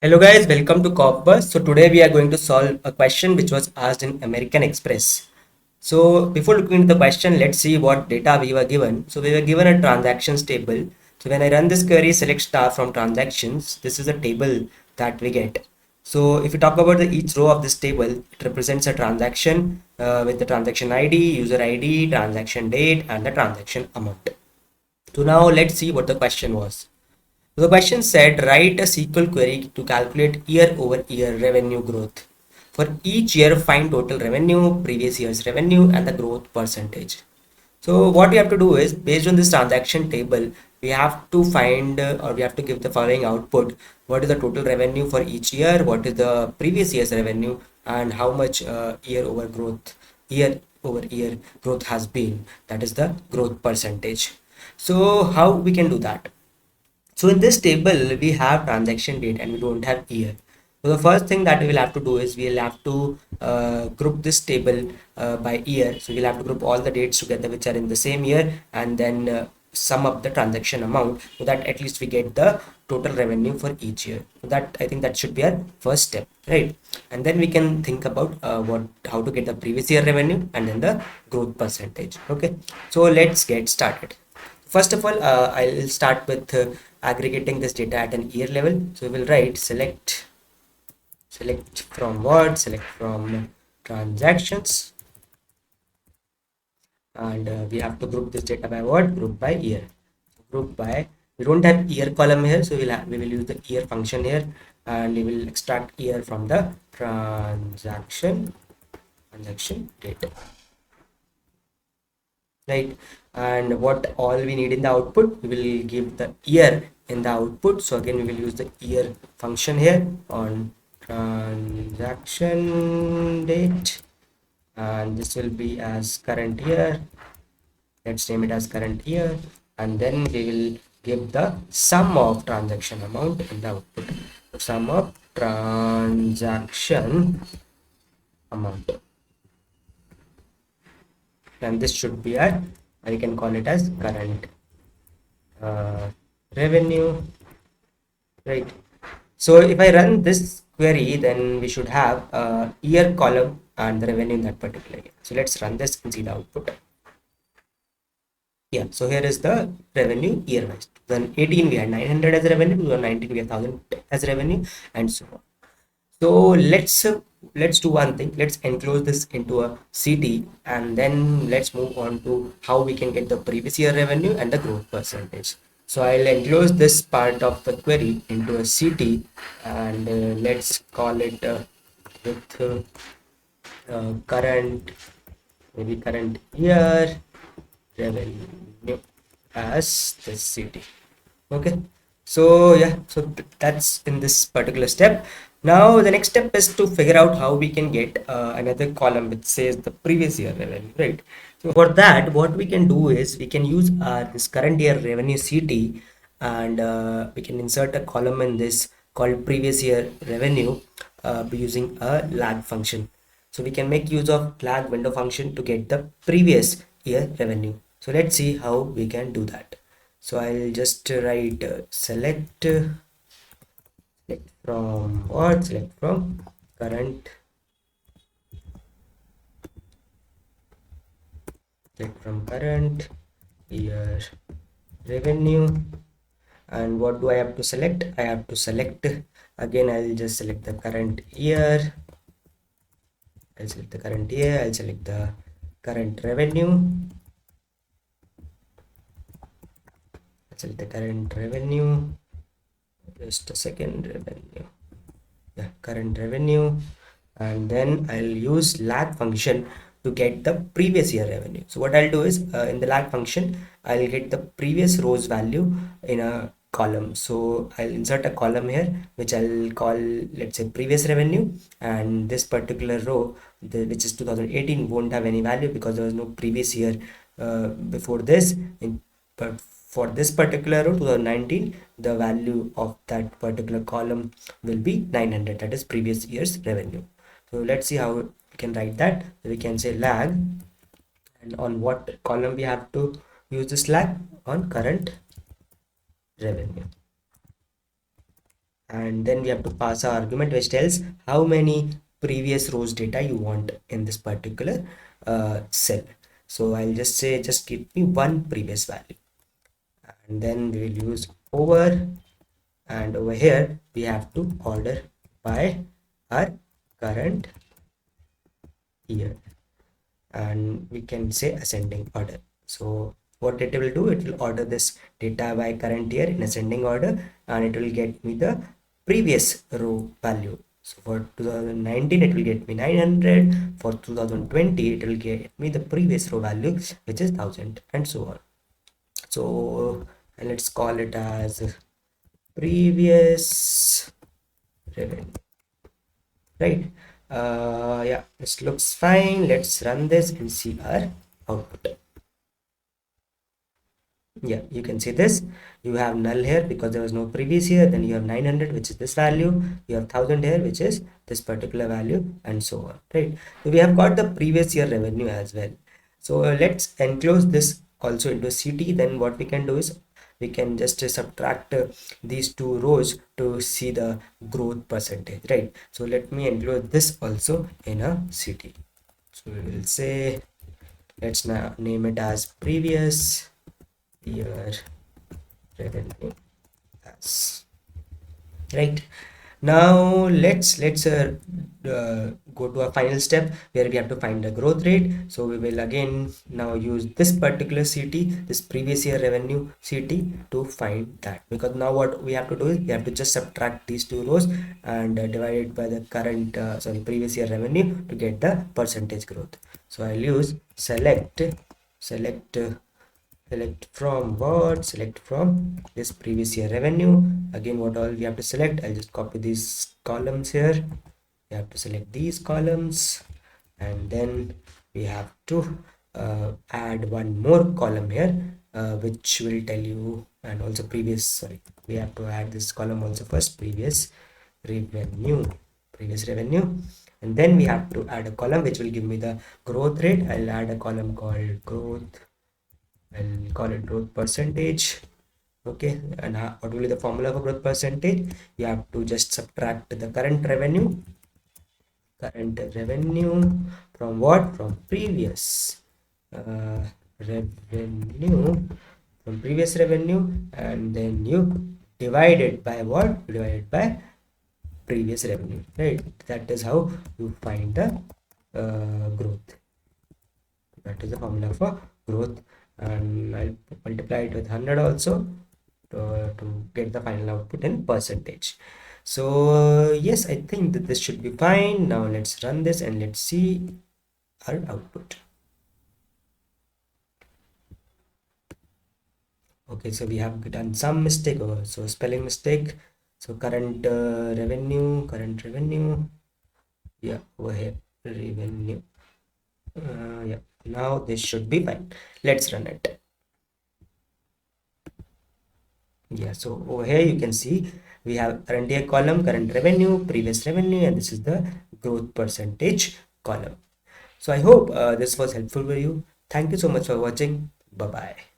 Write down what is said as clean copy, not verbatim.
Hello guys, welcome to Copbus. So today we are going to solve a question which was asked in American Express. So before looking into the question, let's see what data we were given. So we were given a transactions table. So when I run this query, select star from transactions, this is a table that we get. So if you talk about each row of this table, it represents a transaction with the transaction ID, user ID, transaction date, and the transaction amount. So now let's see what the question was. The question said write a SQL query to calculate year over year revenue growth. For each year, find total revenue, previous year's revenue, and the growth percentage. So what we have to do is based on this transaction table, we have to find or we have to give the following output. What is the total revenue for each year? What is the previous year's revenue? And how much year over year growth has been? That is the growth percentage. So how we can do that? So in this table, we have transaction date and we don't have year. So the first thing that we will have to do is we'll have to group this table by year. So we'll have to group all the dates together which are in the same year and then sum up the transaction amount so that at least we get the total revenue for each year. So that I think that should be our first step, right? And then we can think about how to get the previous year revenue and then the growth percentage. Okay, so let's get started. First of all, I'll start with aggregating this data at an year level. So we will write select from what? Select from transactions, and we have to group this data by what? Group by year. Group by, we don't have year column here, so we will use the year function here, and we will extract year from the transaction data, right? And what all we need in the output, we will give the year in the output. So again we will use the year function here on transaction date, and this will be as current year. Let's name it as current year, and then we will give the sum of transaction amount in the output. So sum of transaction amount, and this should be a, I can call it as current revenue, right? So if I run this query, then we should have a year column and the revenue in that particular year. So let's run this and see the output. Yeah, so here is the revenue year wise. 2018 we had 900 as revenue, 2019 we have 1000 as revenue, and so on. So let's do one thing. Let's enclose this into a CT, and then let's move on to how we can get the previous year revenue and the growth percentage. So I'll enclose this part of the query into a CT, and let's call it with current, maybe current year revenue as the CT. Okay, so yeah, so that's in this particular step. Now the next step is to figure out how we can get another column which says the previous year revenue, right? So for that, what we can do is we can use this current year revenue CT, and we can insert a column in this called previous year revenue using a lag function. So we can make use of lag window function to get the previous year revenue. So let's see how we can do that. So I'll just write select from what? Select from current, year revenue. And what do I have to select? I have to select, again I'll just select the current year. I'll select the current year. I'll select the current revenue. I'll select the current revenue. Just a second, revenue. Yeah, current revenue. And then I'll use lag function to get the previous year revenue. So what I'll do is in the lag function, I'll get the previous row's value in a column. So I'll insert a column here which I'll call, let's say, previous revenue, and this particular row, which is 2018, won't have any value because there was no previous year before this. But for this particular row 2019, the value of that particular column will be 900, that is previous year's revenue. So let's see how we can write that. We can say lag, and on what column we have to use this lag? On current revenue. and then we have to pass our argument which tells how many previous rows data you want in this particular cell. So I'll just say just give me one previous value, and then we will use over, and over here we have to order by our current year, and we can say ascending order. So what it will do, it will order this data by current year in ascending order, and it will get me the previous row value. So for 2019 it will get me 900, for 2020 it will get me the previous row value which is 1000, and so on. So and let's call it as previous revenue, right? Yeah, this looks fine. Let's run this and see our output. Yeah, you can see this. You have null here because there was no previous year. Then you have 900, which is this value. You have 1000 here, which is this particular value, and so on, right? So we have got the previous year revenue as well. So let's enclose this also into CT. Then what we can do is we can just subtract these two rows to see the growth percentage, right? So let me enclose this also in a CT. So we will say, let's now name it as previous year revenue as, right? Now let's go to our final step where we have to find the growth rate. So we will again now use this particular CT, this previous year revenue CT, to find that, because now what we have to do is we have to just subtract these two rows and divide it by the current previous year revenue to get the percentage growth. So I'll use select from what, select from this previous year revenue. Again, what all we have to select, I'll just copy these columns here. You have to select these columns, and then we have to add one more column here, which will tell you, and also we have to add this column also first, previous revenue, and then we have to add a column which will give me the growth rate. I'll add a column called growth, and call it growth percentage. Okay, and what will be the formula for growth percentage? You have to just subtract the current revenue from what, from previous revenue, and then you divide it by what, divided by previous revenue, right? That is how you find the growth. That is the formula for growth, and I'll multiply it with 100 also to get the final output in percentage. So yes, I think that this should be fine. Now let's run this and let's see our output. Okay, so we have done some mistake, so spelling mistake. So current revenue, yeah, over here, revenue. Yeah, now this should be fine. Let's run it. Yeah, so over here you can see we have current year column, current revenue, previous revenue, and this is the growth percentage column. So I hope this was helpful for you. Thank you so much for watching. Bye bye.